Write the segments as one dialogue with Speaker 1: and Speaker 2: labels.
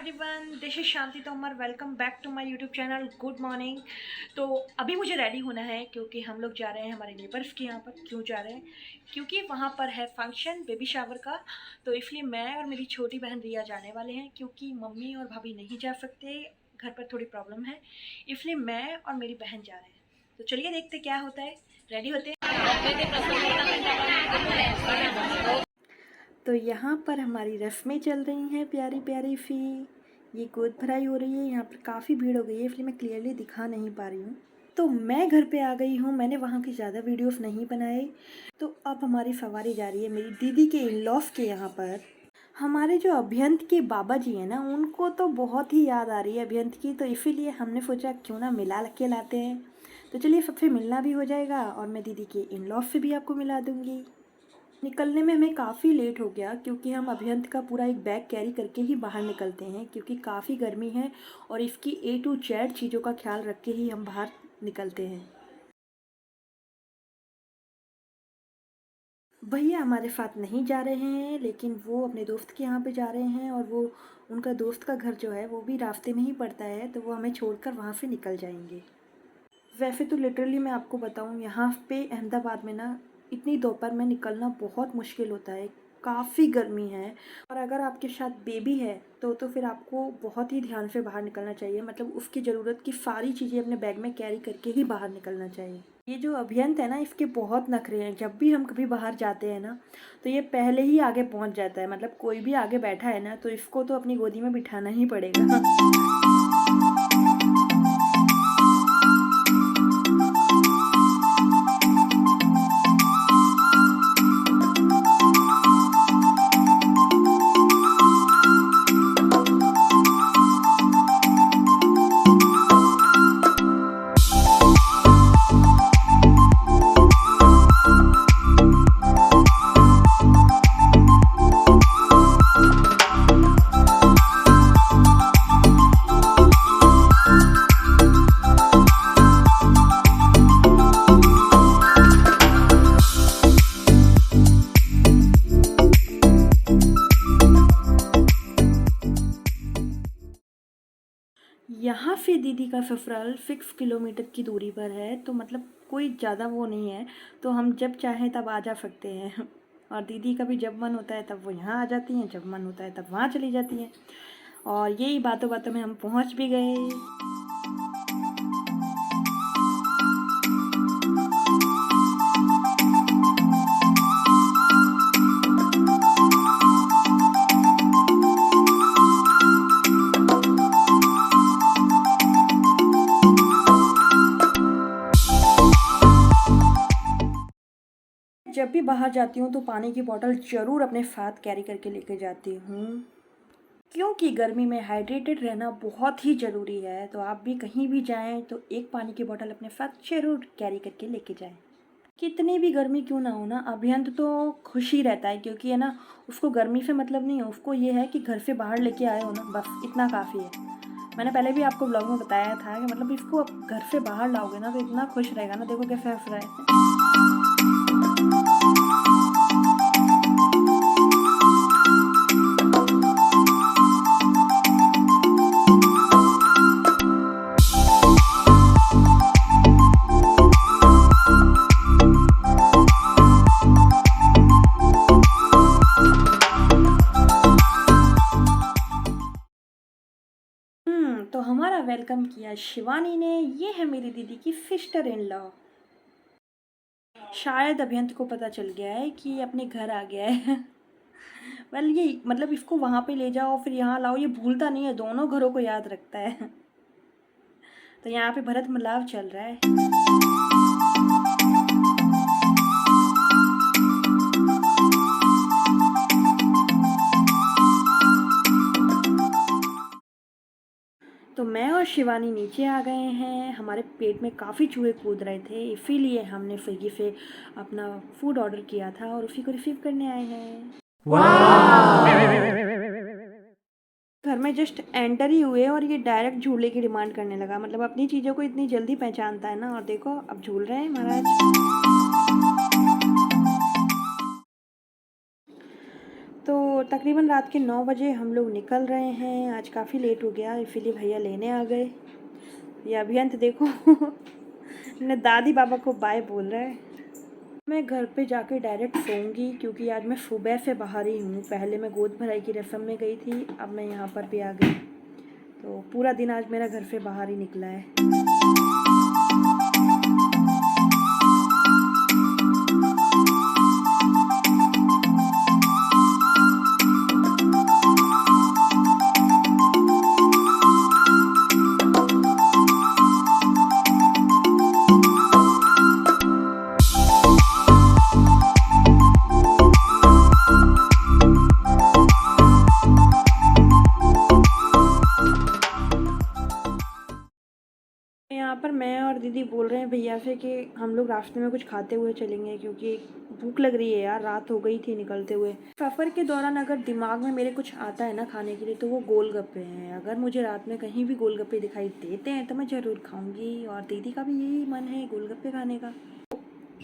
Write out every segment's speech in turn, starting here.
Speaker 1: Everyone, this is Shanti Tomar. Welcome back to my YouTube channel. Good morning. तो अभी मुझे ready होना है क्योंकि हम लोग जा रहे हैं हमारे नेबर्स के यहाँ पर। क्यों जा रहे हैं? क्योंकि वहाँ पर है फंक्शन बेबी शावर का। तो इसलिए मैं और मेरी छोटी बहन रिया जाने वाले हैं क्योंकि मम्मी और भाभी नहीं जा सकते, घर पर थोड़ी प्रॉब्लम है, इसलिए मैं और मेरी बहन जा रहे हैं। तो चलिए देखते क्या होता है। रेडी होते हैं। तो यहाँ पर हमारी रस्में चल रही हैं प्यारी प्यारी सी। ये गोद भराई हो रही है। यहाँ पर काफ़ी भीड़ हो गई है इसलिए मैं क्लियरली दिखा नहीं पा रही हूँ। तो मैं घर पे आ गई हूँ। मैंने वहाँ की ज़्यादा वीडियोस नहीं बनाए। तो अब हमारी सवारी जा रही है मेरी दीदी के इन लॉस के यहाँ पर। हमारे जो अभियंत के बाबा जी हैं ना, उनको तो बहुत ही याद आ रही है अभियंत की। तो इसीलिए हमने सोचा क्यों ना मिला के लाते हैं। तो चलिए सबसे मिलना भी हो जाएगा और मैं दीदी के इन लॉस से भी आपको मिला दूँगी। निकलने में हमें काफ़ी लेट हो गया क्योंकि हम अभियंत का पूरा एक बैग कैरी करके ही बाहर निकलते हैं क्योंकि काफ़ी गर्मी है और इसकी A to Z चीज़ों का ख्याल रख के ही हम बाहर निकलते हैं। भैया हमारे साथ नहीं जा रहे हैं लेकिन वो अपने दोस्त के यहाँ पे जा रहे हैं और वो उनका दोस्त का घर जो है वो भी रास्ते में ही पड़ता है, तो वो हमें छोड़कर वहाँ से निकल जाएंगे। वैसे तो लिटरली मैं आपको बताऊँ, यहाँ पे अहमदाबाद में ना इतनी दोपहर में निकलना बहुत मुश्किल होता है। काफ़ी गर्मी है और अगर आपके साथ बेबी है तो फिर आपको बहुत ही ध्यान से बाहर निकलना चाहिए। मतलब उसकी ज़रूरत की सारी चीज़ें अपने बैग में कैरी करके ही बाहर निकलना चाहिए। ये जो अभियंत है ना, इसके बहुत नखरे हैं। जब भी हम कभी बाहर जाते हैं ना तो ये पहले ही आगे पहुंच जाता है। मतलब कोई भी आगे बैठा है ना तो इसको तो अपनी गोदी में बिठाना ही पड़ेगा। यहाँ से दीदी का ससुराल 6 किलोमीटर की दूरी पर है, तो मतलब कोई ज़्यादा वो नहीं है। तो हम जब चाहें तब आ जा सकते हैं। और दीदी का भी जब मन होता है तब वो यहाँ आ जाती हैं, जब मन होता है तब वहाँ चली जाती हैं। और यही बातों बातों में हम पहुँच भी गए। जब भी बाहर जाती हूँ तो पानी की बोतल ज़रूर अपने साथ कैरी करके लेके जाती हूँ क्योंकि गर्मी में हाइड्रेटेड रहना बहुत ही ज़रूरी है। तो आप भी कहीं भी जाएं तो एक पानी की बोतल अपने साथ ज़रूर कैरी करके लेके जाएं। कितनी भी गर्मी क्यों ना हो ना, अभियंत तो खुश ही रहता है क्योंकि है ना, उसको गर्मी से मतलब नहीं है। उसको ये है कि घर से बाहर लेके आए हो ना, बस इतना काफ़ी है। मैंने पहले भी आपको ब्लॉग में बताया था कि मतलब इसको आप घर से बाहर लाओगे ना तो इतना खुश रहेगा ना। देखो कैसे हंस रहा है। तो हमारा वेलकम किया शिवानी ने। ये है मेरी दीदी की सिस्टर इन लॉ। शायद अभियंत को पता चल गया है कि ये अपने घर आ गया है। वेल ये मतलब इसको वहाँ पे ले जाओ फिर यहाँ लाओ, ये भूलता नहीं है, दोनों घरों को याद रखता है। तो यहाँ पे भरत मिलाप चल रहा है। तो मैं और शिवानी नीचे आ गए हैं। हमारे पेट में काफ़ी चूहे कूद रहे थे, इसीलिए हमने स्विगी से अपना फूड ऑर्डर किया था और उसी को रिसीव करने आए हैं। घर में जस्ट एंटर ही हुए और ये डायरेक्ट झूले की डिमांड करने लगा। मतलब अपनी चीज़ों को इतनी जल्दी पहचानता है ना। और देखो अब झूल रहे हैं महाराज। तो तकरीबन रात के 9 बजे हम लोग निकल रहे हैं। आज काफ़ी लेट हो गया, इसीलिए भैया लेने आ गए। ये अभियंत देखो ने दादी बाबा को बाय बोल रहा है। मैं घर पे जाके डायरेक्ट सोऊंगी क्योंकि आज मैं सुबह से बाहर ही हूँ। पहले मैं गोद भराई की रस्म में गई थी, अब मैं यहाँ पर भी आ गई। तो पूरा दिन आज मेरा घर से बाहर ही निकला है। यहाँ पर मैं और दीदी बोल रहे हैं भैया से कि हम लोग रास्ते में कुछ खाते हुए चलेंगे क्योंकि भूख लग रही है यार, रात हो गई थी निकलते हुए। सफ़र के दौरान अगर दिमाग में मेरे कुछ आता है ना खाने के लिए तो वो गोलगप्पे हैं। अगर मुझे रात में कहीं भी गोलगप्पे दिखाई देते हैं तो मैं ज़रूर खाऊंगी, और दीदी का भी यही मन है गोलगप्पे खाने का।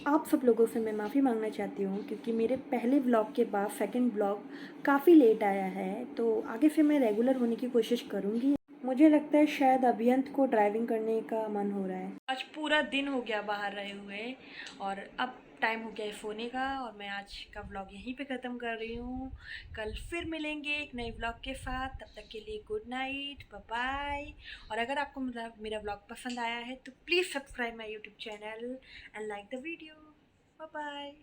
Speaker 1: आप सब लोगों से मैं माफ़ी मांगना चाहती हूँ क्योंकि मेरे पहले ब्लॉग के बाद सेकंड ब्लॉग काफ़ी लेट आया है, तो आगे से मैं रेगुलर होने की कोशिश करूँगी। मुझे लगता है शायद अभियंत को ड्राइविंग करने का मन हो रहा है। आज पूरा दिन हो गया बाहर रहे हुए और अब टाइम हो गया है सोने का, और मैं आज का व्लॉग यहीं पे ख़त्म कर रही हूँ। कल फिर मिलेंगे एक नए व्लॉग के साथ, तब तक के लिए गुड नाइट, बाय बाय। और अगर आपको मेरा व्लॉग पसंद आया है तो please subscribe my YouTube channel and like the video. Bye bye.